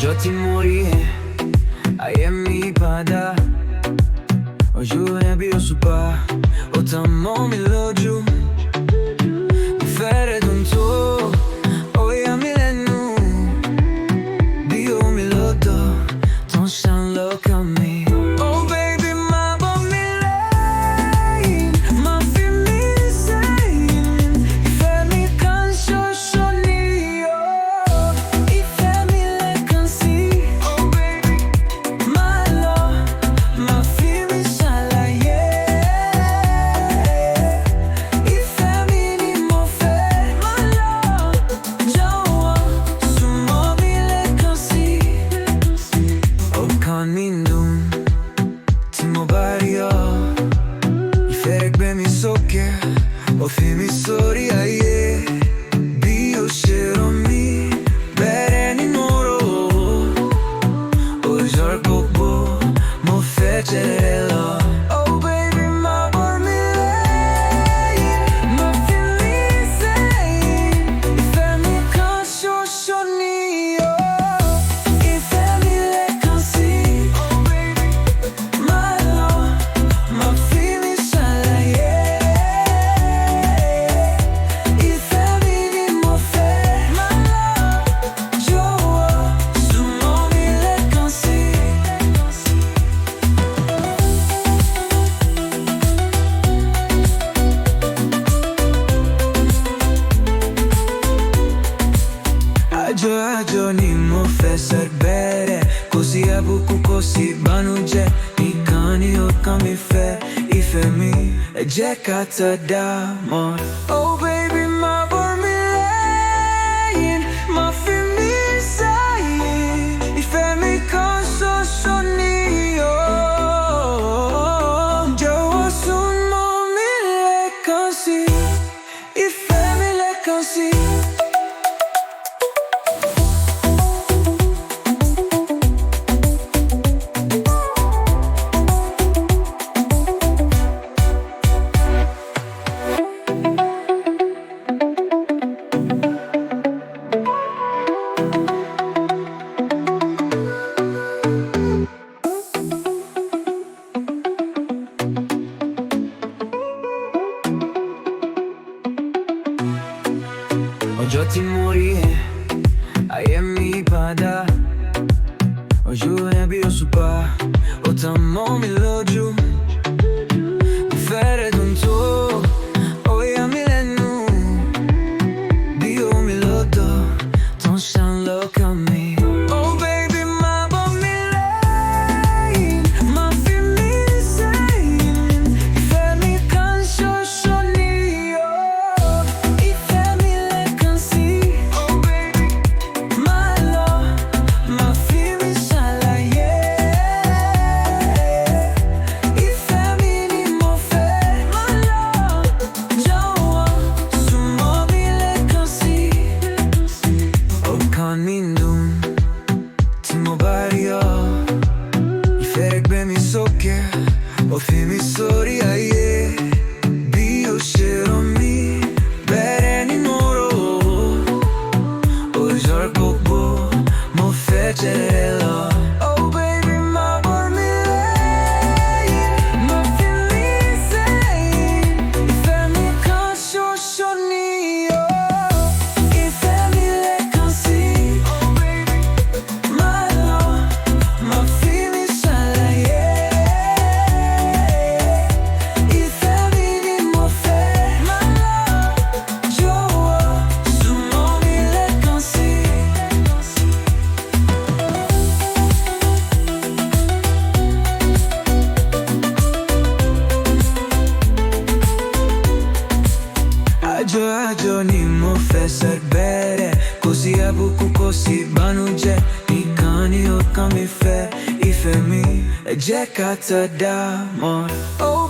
ọjọ́ tí mo rí ẹ ayé mi padà. Ojú ẹ bí òṣùpá ó tàn mọ́ mi lójú. Ìfẹ́ rẹ dùn tó ó yà mí lẹ́nu. Bí omi lọ́dọ̀ tó ń ṣàn lọ́kàn mi. Oh baby, má bọ́ mi lẹ́yìn, má fi mí sẹ́yìn. Ìfẹ́ mi kan ṣoṣo ni o. Ìfẹ́ mi lẹ́kan sí. Oh baby, má lọ, má fi mí ṣàlàyé. Ìfẹ́ mi ni mo fẹ́. Má lọ, jọ̀wọ́, súnmọ́ mi lẹ́kan sí. Ọkàn mi ń dùn tí mo bá rí ọ. Ìfẹ́ rẹ gbé mi sókè, ó fi mi sórí ayé. Bí o ṣe rán mi bẹ̀rẹ̀ nínú oró. Ọjọ́ gbogbo mo fẹ́ jẹ́ lọ. Oh baby, má bọ́ mi lẹ́yìn, má fi mí sẹ́yìn. Ìfẹ́ mi kan ṣoṣo ni o. Ìfẹ́ mi lẹ́kan sí. Oh baby, má lọ, má fi mí ṣàlàyé. Ìfẹ́ mi ni mo fẹ́. Má lọ, jọ̀wọ́, súnmọ́ mi lẹ́kan sí. Àjọ ni mo fẹsẹ̀ bẹ̀rẹ̀. Kò sí àbùkù, kò sí ìbànújẹ́. Nìkan ni ọkàn mi fẹ́. Ìfẹ́ mi ẹ jẹ́ ká tẹ̀ dá mọ́. Oh baby, má bọ́ mi lẹ́yìn, má fi mí sẹ́yìn. Ìfẹ́ mi kan ṣoṣo ni o. Jọ̀wọ́ súnmọ́ mi lẹ́kan sí. Ìfẹ́ mi lẹ́kan sí. Ọjọ́ tí mo rí ẹ ayé mi padà. Ojú ẹ bí òṣùpá ó tàn mọ́ mi lójú. Ìfẹ́ rẹ dùn tó ó yà mí lẹ́nu. Bí omi lọ́dọ̀ tó ń ṣàn lọ́kàn mi. Oh baby, má bọ́ mi lẹ́yìn, má fi mí sẹ́yìn. Ìfẹ́ mi kan ṣoṣo ni o. Ìfẹ́ mi lẹ́kan sí. Oh baby, má lọ, má fi mí ṣàlàyé. Ìfẹ́ mi ni mo fẹ́. Má lọ, jọ̀wọ́, súnmọ́ mi lẹ́kan sí. Ọkàn mi ń dùn tí mo bá rí ọ. Ìfẹ́ rẹ gbé mi sókè, ó fi mi sórí ayé. Bí o ṣe rán mi bẹ̀rẹ̀ nínú oró. Ọjọ́ gbogbo mo fẹ́ jẹ́ lọ. Oh baby, má bọ́ mi lẹ́yìn, má fi mí sẹ́yìn. Ìfẹ́ mi kan ṣoṣo ni o. Ìfẹ́ mi lẹ́kan sí. Oh baby, má lọ, má fi mí ṣàlàyé. Ìfẹ́ mi ni mo fẹ́. Má lọ, jọ̀wọ́, súnmọ́ mi lẹ́kan sí. Àjọ ni mo fẹsẹ̀ bẹ̀rẹ̀. Kò sí àbùkù, kò sí ìbànújẹ́. Nìkan ni ọkàn mi fẹ́. Ìfẹ́ mi ẹ jẹ́ ká tẹ̀ dá mọ́. Oh